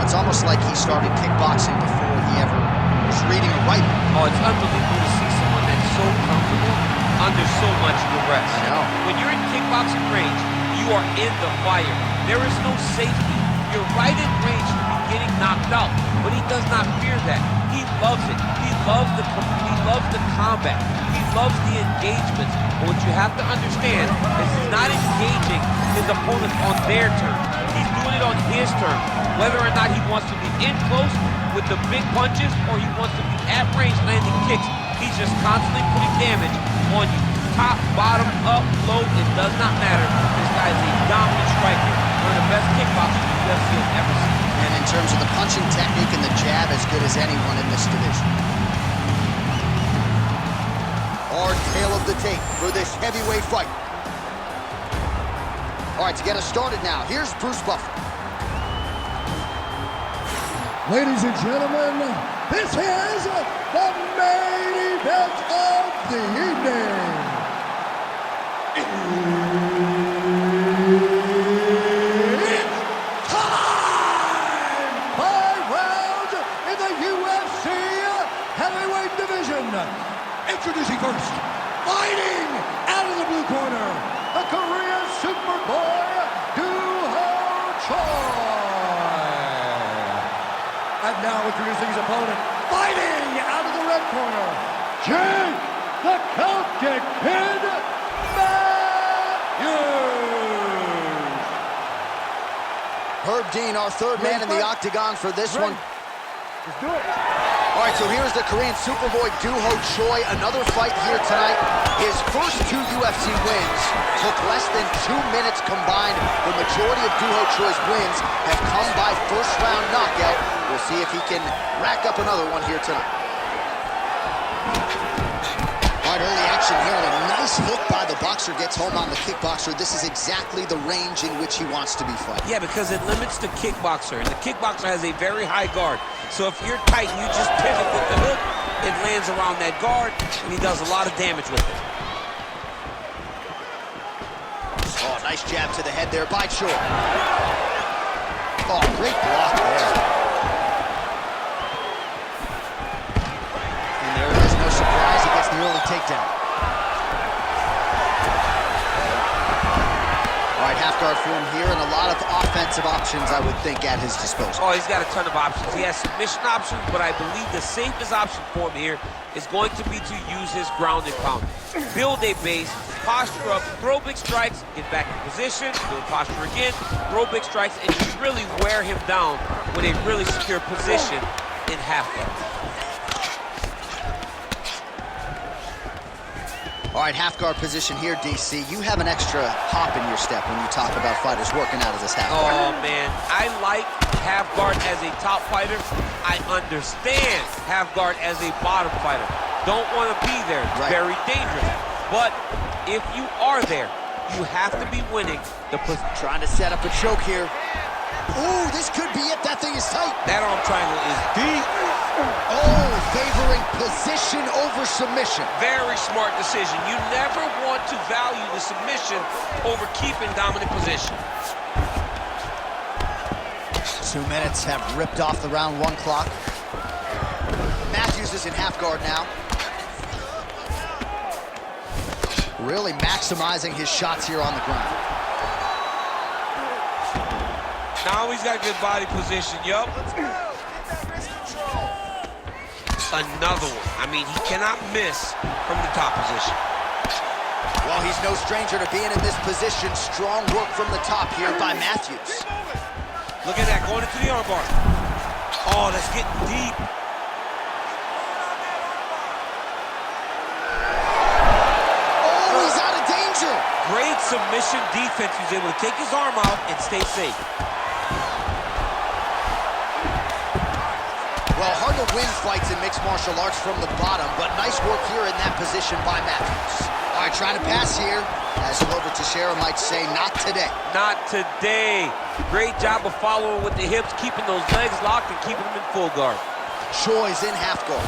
It's almost like he started kickboxing before he ever was reading or writing. Oh, it's unbelievable to see someone that's so comfortable under so much duress. I know. When you're in kickboxing range, you are in the fire. There is no safety. You're right in range to be getting knocked out, but he does not fear that. He loves it. He loves the combat. He loves the engagements. But what you have to understand is he's not engaging his opponent on their terms. He's doing it on his terms. Whether or not he wants to be in close with the big punches or he wants to be at range landing kicks, he's just constantly putting damage on you. Top, bottom, up, low, it does not matter. This guy is a dominant striker. One of the best kickboxers the UFC has ever seen. And in terms of the punching technique and the jab, as good as anyone in this division. Hard tail of the tape for this heavyweight fight. All right, to get us started now, here's Bruce Buffer. Ladies and gentlemen, this is the main event of the evening. It's time! 5 rounds in the UFC heavyweight division. Introducing first, fighting out of the blue corner, the Korean Superboy, Doo-Ho Choi. And now introducing his opponent, fighting out of the red corner, Jake the Celtic Kid Matthews. Herb Dean, our third man in the octagon for this one. Let's do it. All right, so here's the Korean Superboy, Doo-Ho Choi. Another fight here tonight. His first 2 UFC wins took less than 2 minutes combined. The majority of Doo-Ho Choi's wins have come by first-round knockout. We'll see if he can rack up another one here tonight. All right, early action here, and a nice hook by the boxer gets home on the kickboxer. This is exactly the range in which he wants to be fighting. Yeah, because it limits the kickboxer, and the kickboxer has a very high guard. So if you're tight and you just pivot with the hook, it lands around that guard, and he does a lot of damage with it. Oh, nice jab to the head there by Choi. Oh, great block there. And there it is, no surprise, he gets the early takedown. All right, half guard for him here, and a lot of offensive options, I would think, at his disposal. Oh, he's got a ton of options. He has submission options, but I believe the safest option for him here is going to be to use his ground and pound. Build a base, posture up, throw big strikes, get back in position, build posture again, throw big strikes, and just really wear him down with a really secure position in half guard. All right, half guard position here, DC. You have an extra hop in your step when you talk about fighters working out of this half guard. Oh, man. I like half guard as a top fighter. I understand half guard as a bottom fighter. Don't want to be there. It's very dangerous. But if you are there, you have to be winning the position. Trying to set up a choke here. Ooh, this could be it. That thing is tight. That arm triangle is deep. Oh, favoring position over submission. Very smart decision. You never want to value the submission over keeping dominant position. 2 minutes have ripped off the round 1 clock. Matthews is in half guard now. Really maximizing his shots here on the ground. Now he's got good body position, yup. Another one. I mean, he cannot miss from the top position. Well, he's no stranger to being in this position. Strong work from the top here by Matthews. Look at that, going into the armbar. Oh, that's getting deep. Oh, he's out of danger. Great submission defense. He's able to take his arm out and stay safe. Well, hard to win fights in mixed martial arts from the bottom, but nice work here in that position by Matthews. All right, trying to pass here. As Glover Teixeira might say, not today. Not today. Great job of following with the hips, keeping those legs locked and keeping them in full guard. Choi's in half guard.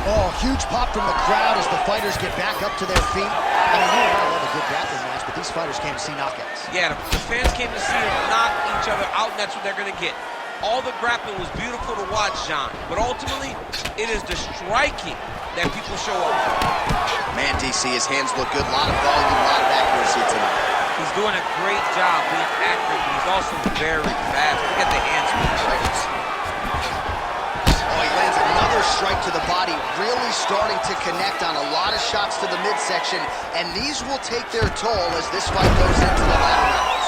Oh, huge pop from the crowd as the fighters get back up to their feet. I mean, you know, I love a good grappling match, but these fighters came to see knockouts. Yeah, the fans came to see them knock each other out, and that's what they're going to get. All the grappling was beautiful to watch, John, but ultimately, it is the striking that people show up for. Man, DC, his hands look good. A lot of volume, a lot of accuracy tonight. He's doing a great job being accurate, but he's also very fast. Look at the hand speed. Oh, he lands another strike to the body, really starting to connect on a lot of shots to the midsection, and these will take their toll as this fight goes into the latter rounds.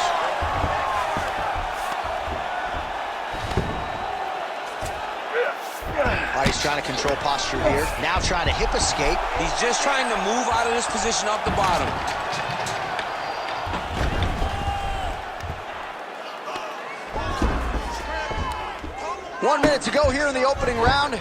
All right, he's trying to control posture here. Now trying to hip escape. He's just trying to move out of this position up the bottom. 1 minute to go here in the opening round.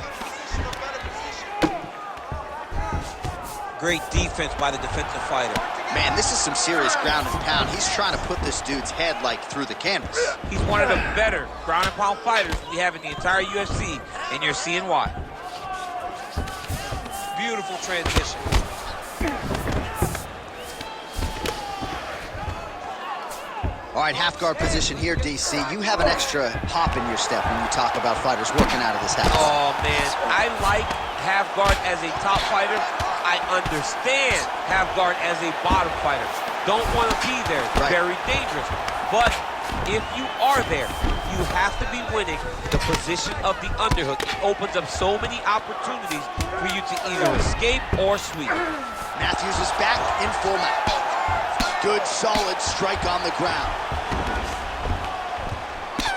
Great defense by the defensive fighter. Man, this is some serious ground and pound. He's trying to put this dude's head, like, through the canvas. He's one of the better ground and pound fighters we have in the entire UFC, and you're seeing why. Beautiful transition. All right, half guard position here, DC. You have an extra hop in your step when you talk about fighters working out of this house. Oh, man, I like half guard as a top fighter. I understand half guard as a bottom fighter. Don't want to be there. Right. Very dangerous. But if you are there, you have to be winning the position of the underhook. It opens up so many opportunities for you to either escape or sweep. Matthews is back in full match. Good, solid strike on the ground.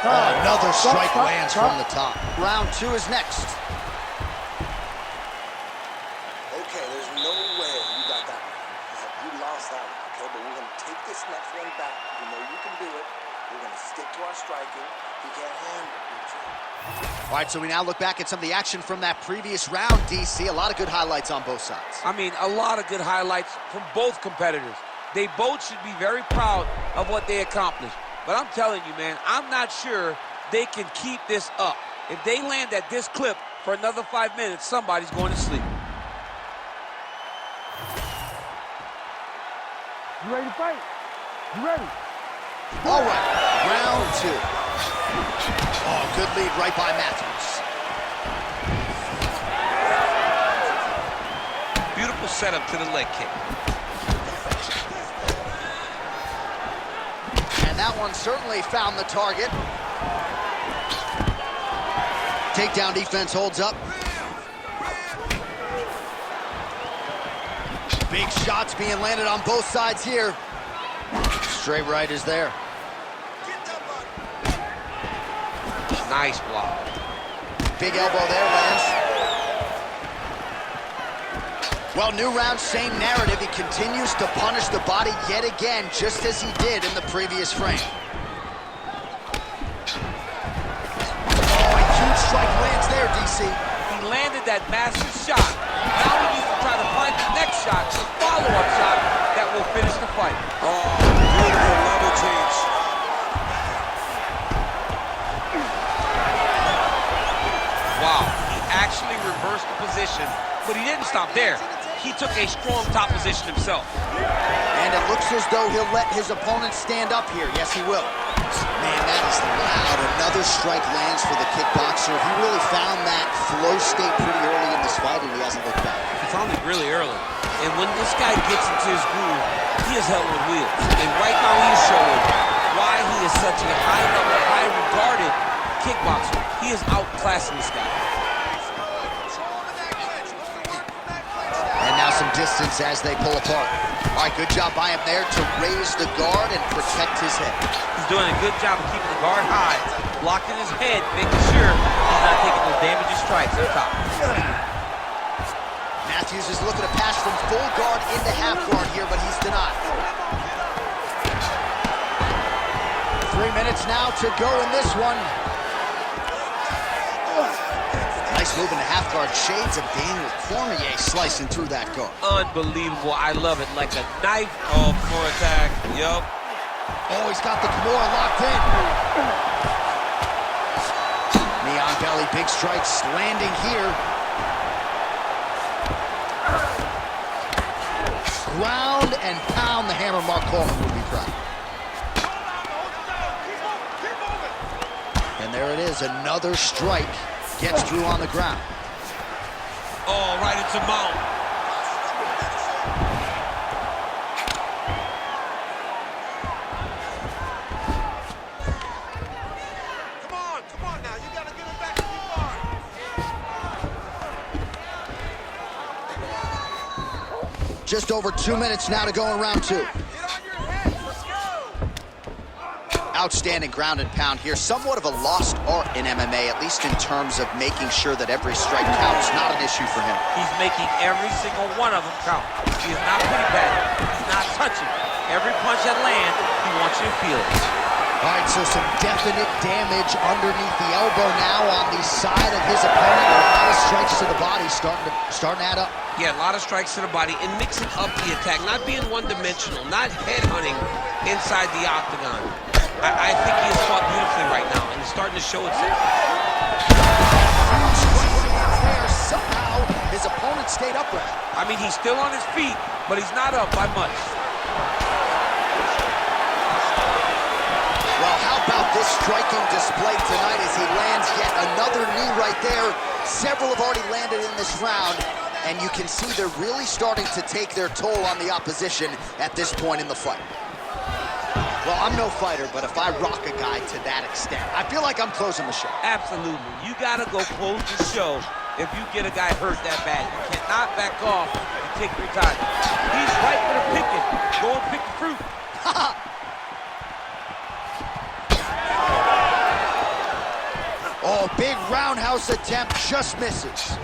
Another strike lands from the top. Round 2 is next. Okay, there's no way you got that one. You lost that one, okay? But we're going to take this next one back. We know you can do it. We're going to stick to our striking. He can't handle it. All right, so we now look back at some of the action from that previous round, DC. A lot of good highlights on both sides. I mean, a lot of good highlights from both competitors. They both should be very proud of what they accomplished. But I'm telling you, man, I'm not sure they can keep this up. If they land at this clip for another 5 minutes, somebody's going to sleep. You ready to fight? You ready? All right, round 2. Oh, good lead right by Matthews. Beautiful setup to the leg kick. And that one certainly found the target. Takedown defense holds up. Big shots being landed on both sides here. Straight right is there. Nice block. Big elbow there, lands. Well, new round, same narrative. He continues to punish the body yet again, just as he did in the previous frame. Oh, a huge strike lands there, DC. He landed that massive shot. Now he needs to try to find the next shot, the follow-up shot that will finish the fight. Oh, beautiful level change. Wow, he actually reversed the position, but he didn't stop there. He took a strong top position himself. And it looks as though he'll let his opponent stand up here. Yes, he will. Man, that is loud. Another strike lands for the kickboxer. He really found that flow state pretty early in this fight, and he hasn't looked back. He found it really early. And when this guy gets into his groove, he is held with wheels. And right now he is showing why he is such a high-level, high-regarded kickboxer. He is outclassing this guy. And now some distance as they pull apart. All right, good job by him there to raise the guard and protect his head. He's doing a good job of keeping the guard high, blocking his head, making sure he's not taking those damaging strikes up top. Matthews is looking to pass from full guard into half guard here, but he's denied. 3 minutes now to go in this one. Nice move into half guard. Shades of Daniel Cormier slicing through that guard. Unbelievable. I love it. Like a knife. Oh, floor attack. Yup. Oh, he's got the Kimura locked in. Knee on belly, big strikes landing here. ground and pound. The hammer Mark Coleman would be proud. And there it is, another strike. Gets through on the ground. Oh, right into mount. Come on now, you gotta get him back to the bar. Just over 2 minutes now to go in round 2. Get on your head, let's go. Outstanding ground and pound here. Somewhat of a lost art in MMA, at least in terms of making sure that every strike counts. Not an issue for him. He's making every single one of them count. He is not putting back. He's not touching. Every punch that lands, he wants you to feel it. All right, so some definite damage underneath the elbow now on the side of his opponent. A lot of strikes to the body starting to add up. Yeah, a lot of strikes to the body and mixing up the attack, not being one-dimensional, not headhunting inside the octagon. I think he is fought beautifully right now, and it's starting to show itself. Somehow, his opponent stayed upright. I mean, he's still on his feet, but he's not up by much. Well, how about this striking display tonight as he lands yet another knee right there. Several have already landed in this round, and you can see they're really starting to take their toll on the opposition at this point in the fight. Well, I'm no fighter, but if I rock a guy to that extent, I feel like I'm closing the show. Absolutely. You got to go close the show if you get a guy hurt that bad. You cannot back off and take your time. He's right for the picking. Go and pick the fruit. Oh, big roundhouse attempt, just misses.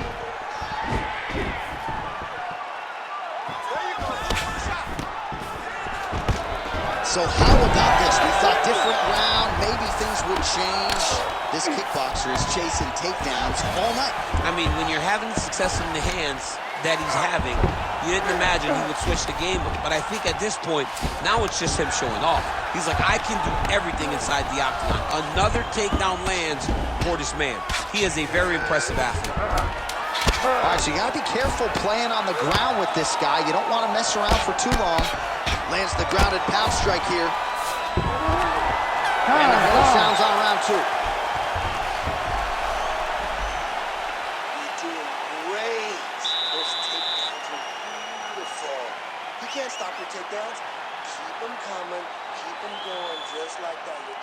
So how about this? We thought different round, maybe things would change. This kickboxer is chasing takedowns all night. I mean, when you're having the success in the hands that he's having, you didn't imagine he would switch the game up. But I think at this point, now it's just him showing off. He's like, I can do everything inside the octagon. Another takedown lands for this man. He is a very impressive athlete. All right, so you gotta be careful playing on the ground with this guy. You don't want to mess around for too long. Lands the grounded pound strike here. And the horn sounds on round 2. You're doing great. Those takedowns are beautiful. You can't stop your takedowns. Keep them coming. Keep them going just like that. You're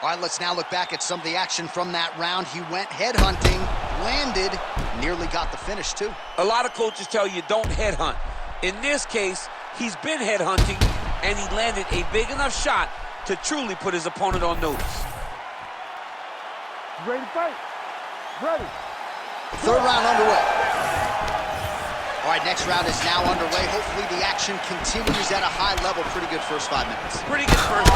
All right, let's now look back at some of the action from that round. He went headhunting, landed, nearly got the finish too. A lot of coaches tell you don't headhunt. In this case, he's been headhunting, and he landed a big enough shot to truly put his opponent on notice. You ready to fight? Ready. Third round underway. All right, next round is now underway. Hopefully the action continues at a high level. Pretty good first 5 minutes. Pretty good first.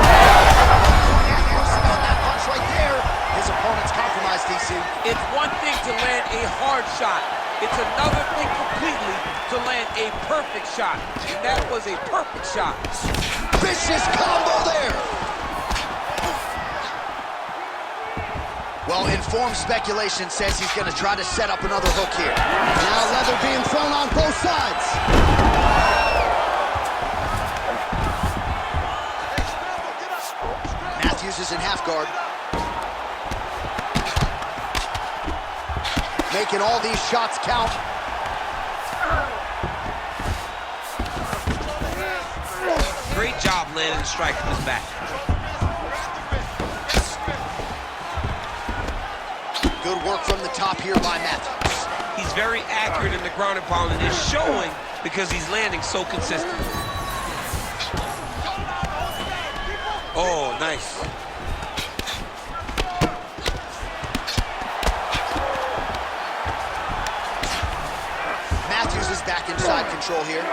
On that punch right there, his opponent's compromised, DC. It's one thing to land a hard shot. It's another thing completely to land a perfect shot. And that was a perfect shot. Vicious combo there. Well, informed speculation says he's going to try to set up another hook here. Now leather being thrown on both sides. Matthews is in half guard. Making all these shots count. Great job landing the strike from his back. Good work from the top here by Matthews. He's very accurate in the ground and pound, and it's showing because he's landing so consistently. Oh, nice. Matthews is back inside control here.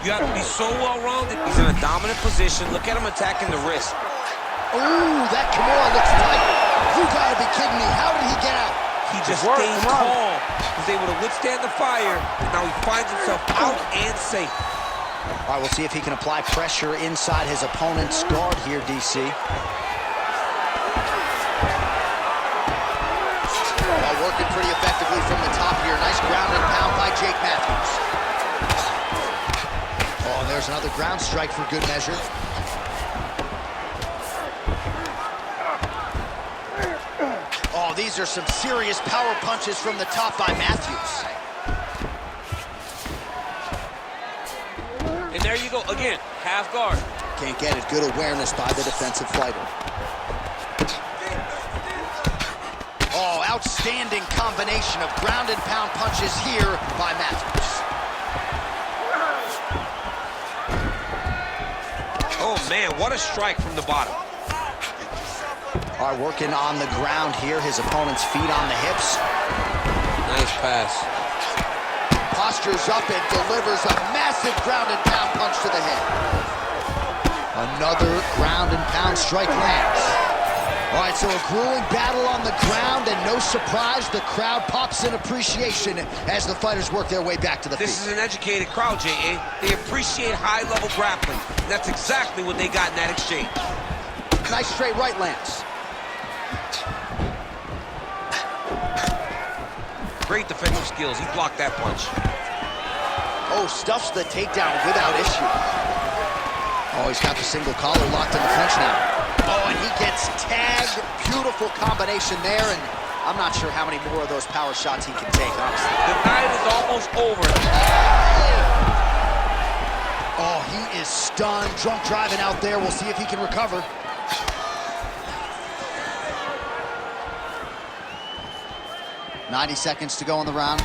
You have to be so well-rounded. He's in a dominant position. Look at him attacking the wrist. Ooh, that Kimura looks tight. You gotta be kidding me. How did he get out? He just stayed calm. Was able to withstand the fire, and now he finds himself out and safe. All right, we'll see if he can apply pressure inside his opponent's guard here, DC. working pretty effectively from the top here. Nice ground and pound by Jake Matthews. Oh, and there's another ground strike for good measure. Oh, these are some serious power punches from the top by Matthews. And there you go, again, half guard. Can't get it. Good awareness by the defensive fighter. Oh, outstanding combination of ground and pound punches here by Matthews. Oh, man, what a strike from the bottom. All right, working on the ground here. His opponent's feet on the hips. Nice pass. Postures up and delivers a massive ground and pound punch to the head. Another ground and pound strike lands. All right, so a grueling battle on the ground, and no surprise, the crowd pops in appreciation as the fighters work their way back to the feet. This is an educated crowd, J.A. They appreciate high-level grappling. That's exactly what they got in that exchange. Nice straight right lands. Great defensive skills. He blocked that punch. Oh, stuffs the takedown without issue. Oh, he's got the single collar locked in the clinch now. Oh, and he gets tagged. Beautiful combination there, and I'm not sure how many more of those power shots he can take, honestly. The night is almost over. Oh, he is stunned. Drunk driving out there. We'll see if he can recover. "90 seconds to go in the round."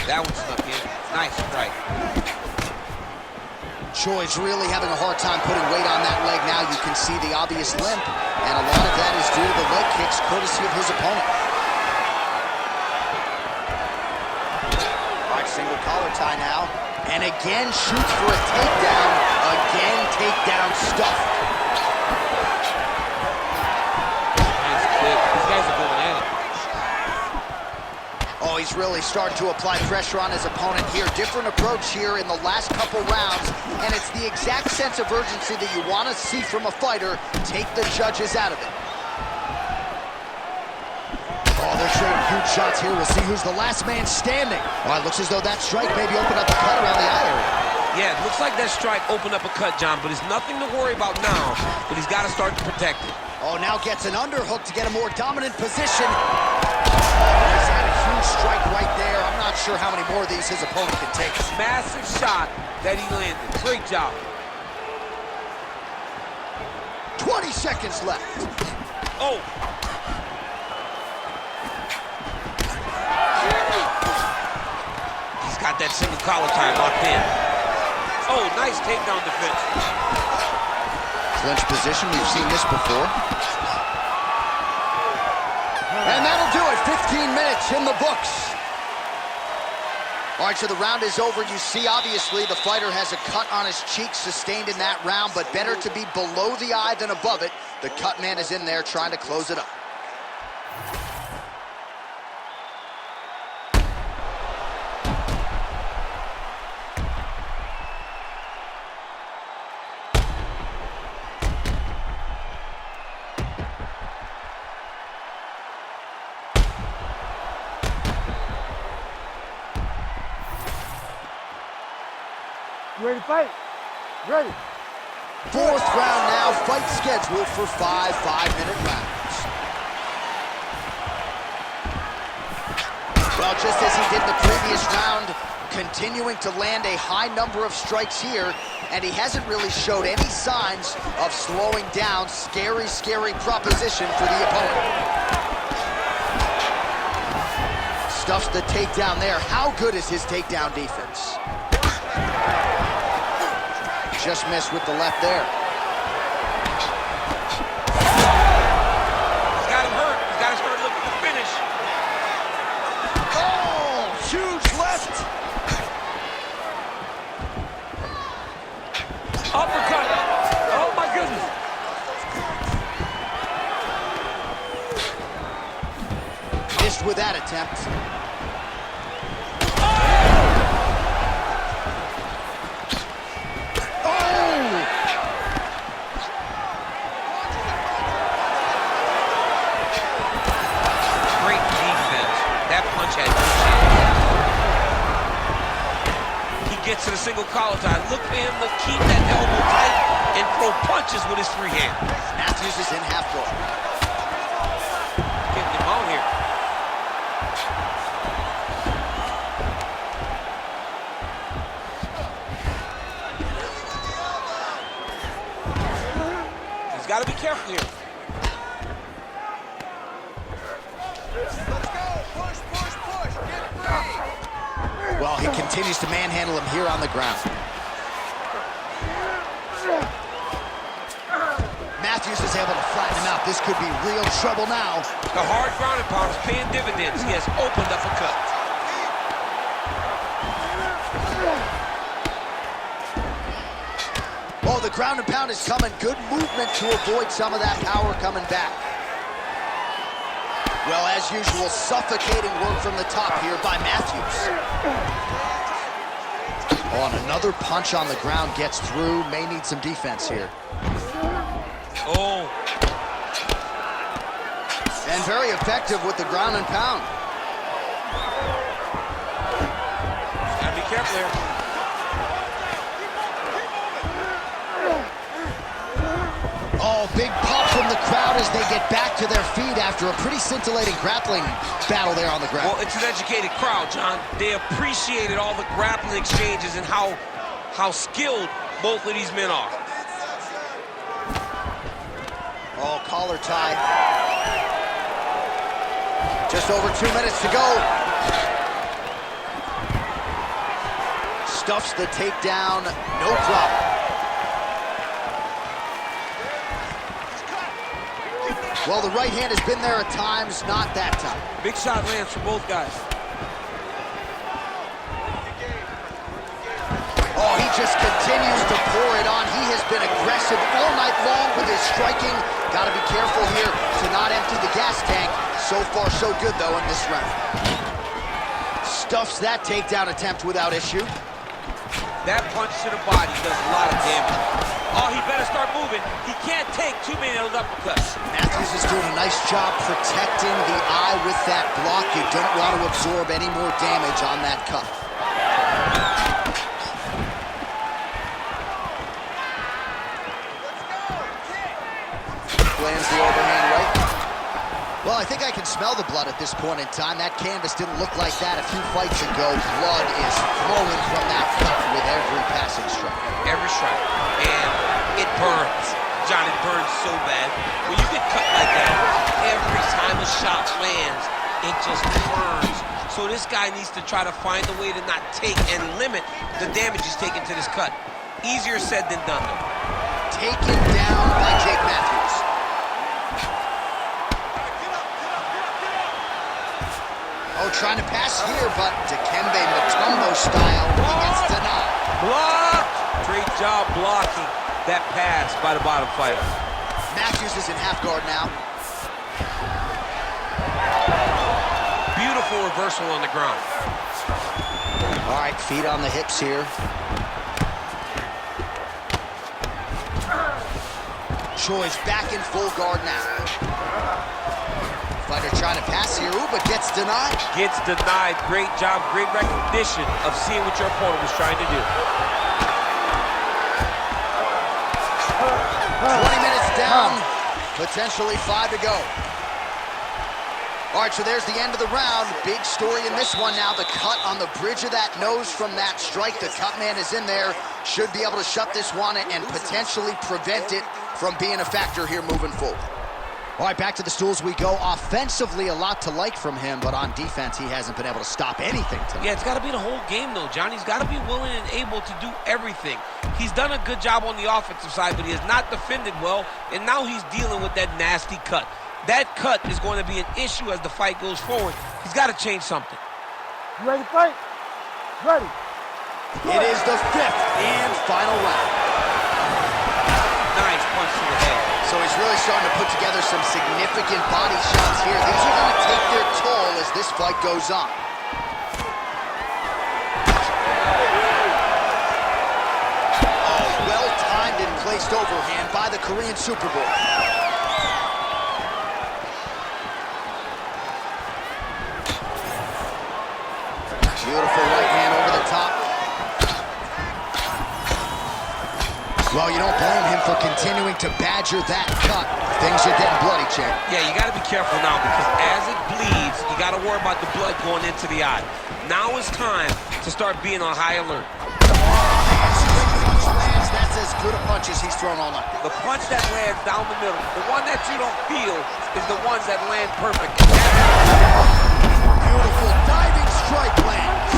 That one snuck in. Nice strike. Choi's really having a hard time putting weight on that leg now. You can see the obvious limp, and a lot of that is due to the leg kicks, courtesy of his opponent. All right, single collar tie now, and again shoots for a takedown. Again, takedown stuffed. Nice kick. These guys are going at it. Oh, he's really starting to apply pressure on his opponent here. Different approach here in the last couple rounds, and it's the exact sense of urgency that you want to see from a fighter. Take the judges out of it. Oh, they're trading huge shots here. We'll see who's the last man standing. Oh, it looks as though that strike maybe opened up a cut around the eye area. Yeah, it looks like that strike opened up a cut, John, but it's nothing to worry about now, but he's got to start to protect it. Oh, now gets an underhook to get a more dominant position. He's had a huge strike right there. I'm not sure how many more of these his opponent can take. Massive shot that he landed. Great job. 20 seconds left. Oh. He's got that single collar tie locked in. Oh, nice takedown defense. Clinch position, we've seen this before. And that'll do it, 15 minutes in the books. All right, so the round is over. You see, obviously, the fighter has a cut on his cheek sustained in that round, but better to be below the eye than above it. The cut man is in there trying to close it up. You ready to fight? Ready. Fourth round now, fight scheduled for 5 5-minute rounds. Well, just as he did the previous round, continuing to land a high number of strikes here, and he hasn't really showed any signs of slowing down. Scary, scary proposition for the opponent. Stuffs the takedown there. How good is his takedown defense? Just missed with the left there. He's got him hurt. He's got to start looking to finish. Oh, huge left. Uppercut. Oh, my goodness. Missed with that attempt. punch had no chance. He gets to the single collar tie. Look for him to keep that elbow tight and throw punches with his free hand. Matthews is in half guard. Getting him out here. He's got to be careful here. Well, he continues to manhandle him here on the ground. Matthews is able to flatten him out. This could be real trouble now. The hard ground and pound is paying dividends. He has opened up a cut. Oh, the ground and pound is coming. Good movement to avoid some of that power coming back. Well, as usual, suffocating work from the top here by Matthews. Oh, and another punch on the ground gets through. May need some defense here. Oh. And very effective with the ground and pound. Gotta be careful here. Oh, big pop from the crowd as they get back to their feet after a pretty scintillating grappling battle there on the ground. Well, it's an educated crowd, John. They appreciated all the grappling exchanges and how skilled both of these men are. Oh, collar tie. Just over 2 minutes to go. Stuffs the takedown, no problem. Well, the right hand has been there at times, not that time. Big shot lands for both guys. Oh, he just continues to pour it on. He has been aggressive all night long with his striking. Got to be careful here to not empty the gas tank. So far, so good, though, in this round. Stuffs that takedown attempt without issue. That punch to the body does a lot of damage. Oh, he better start moving. He can't take too many of those uppercuts. Matthews is doing a nice job protecting the eye with that block. You don't want to absorb any more damage on that cut. Lands the overhand right. Well, I think I can smell the blood at this point in time. That canvas didn't look like that a few fights ago. Blood is flowing from that cut with every passing strike. Every strike. And it burns. John, it burns so bad. When you get cut like that, every time a shot lands, it just burns. So this guy needs to try to find a way to not take and limit the damage he's taking to this cut. Easier said than done, though. Taken down by Jake Matthews. Oh, trying to pass here, but Dikembe Mutombo style, he gets denied. Blocked! Great job blocking that pass by the bottom fighter. Matthews is in half guard now. Beautiful reversal on the ground. All right, feet on the hips here. Choi's back in full guard now. Fighter trying to pass here, ooh, but gets denied. Gets denied. Great job, great recognition of seeing what your opponent was trying to do. 20 minutes down, potentially 5 to go. All right, so there's the end of the round. Big story in this one now. The cut on the bridge of that nose from that strike. The cut man is in there. Should be able to shut this one and potentially prevent it from being a factor here moving forward. All right, back to the stools we go. Offensively, a lot to like from him, but on defense, he hasn't been able to stop anything tonight. Yeah, it's got to be the whole game, though, John. He's got to be willing and able to do everything. He's done a good job on the offensive side, but he has not defended well, and now he's dealing with that nasty cut. That cut is going to be an issue as the fight goes forward. He's got to change something. You ready to fight? Ready. It is the 5th and final round. Nice punch to the head. So he's really starting to put together some significant body shots here. These are going to take their toll as this fight goes on. Oh, well-timed and placed overhand by the Korean Superboy. Beautiful right hand over the top. Well, you don't blame him for continuing to badger that cut. Things are getting bloody, champ. Yeah, you got to be careful now because as it bleeds, you got to worry about the blood going into the eye. Now is time to start being on high alert. That's as good a punch as he's thrown all night. The punch that lands down the middle, the one that you don't feel, is the ones that land perfect. Beautiful diving strike lands.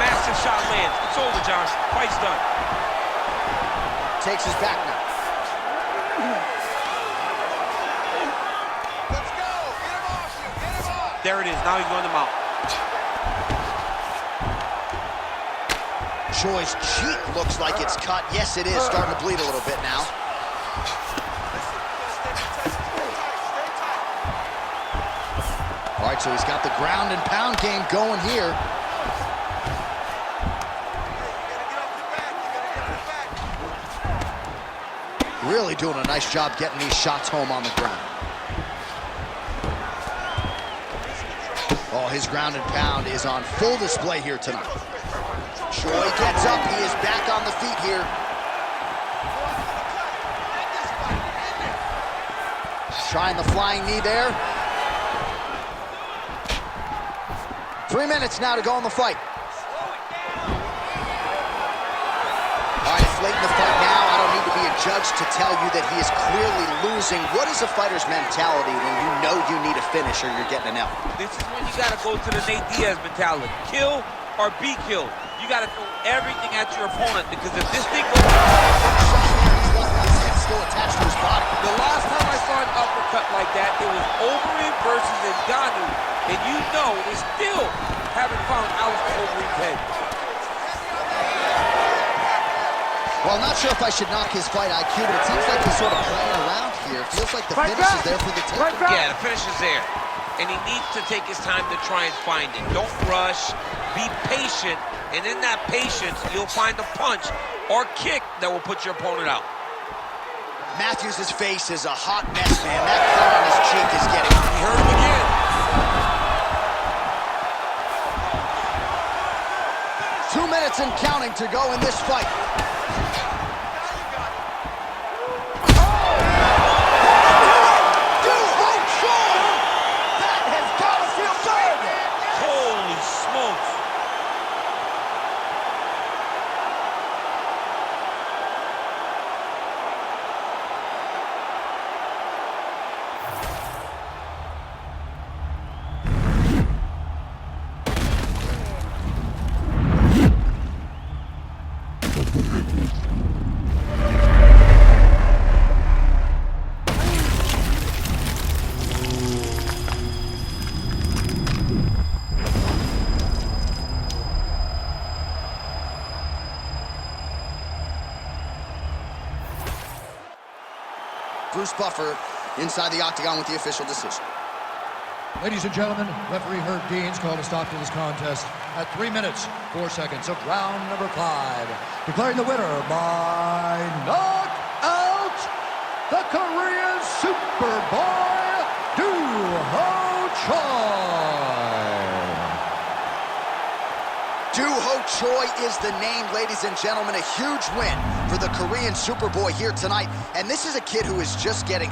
Massive shot lands. It's over, John. Fight's done. Takes his back now. Let's go. Get him off you. Get him off. There it is. Now he's going to mount. Choi's cheek looks like it's cut. Yes, it is. Starting to bleed a little bit now. All right, so he's got the ground and pound game going here. Really doing a nice job getting these shots home on the ground. Oh, his ground and pound is on full display here tonight. Choi gets up. He is back on the feet here. Trying the flying knee there. 3 minutes now to go in the fight. All right, it's late in the fight now. I don't need to be a judge to tell you that he is clearly losing. What is a fighter's mentality when you know you need a finish or you're getting an L? This is when you got to go to the Nate Diaz mentality. Kill or be killed. You got to throw everything at your opponent because if this thing goes... His head's still attached to his body. The last time I saw an uppercut like that, it was Overeem versus Ngannou. And you know they still haven't found Alistair Overeem's head. Well, I'm not sure if I should knock his fight IQ, but it seems like he's sort of playing around here. It feels like the finish is there for the taking. Yeah, the finish is there. And he needs to take his time to try and find it. Don't rush. Be patient. And in that patience, you'll find a punch or kick that will put your opponent out. Matthews' face is a hot mess, man. That cut on his cheek is getting... He hurt him again. 2 minutes and counting to go in this fight. That has got to feel good. Holy smokes. Bruce Buffer inside the octagon with the official decision. Ladies and gentlemen, referee Herb Deans called a stop to this contest at 3 minutes, 4 seconds of round number 5. Declaring the winner by knockout, the Korean Superboy, Doo-Ho Choi. Doo-Ho Choi is the name, ladies and gentlemen. A huge win for the Korean Superboy here tonight. And this is a kid who is just getting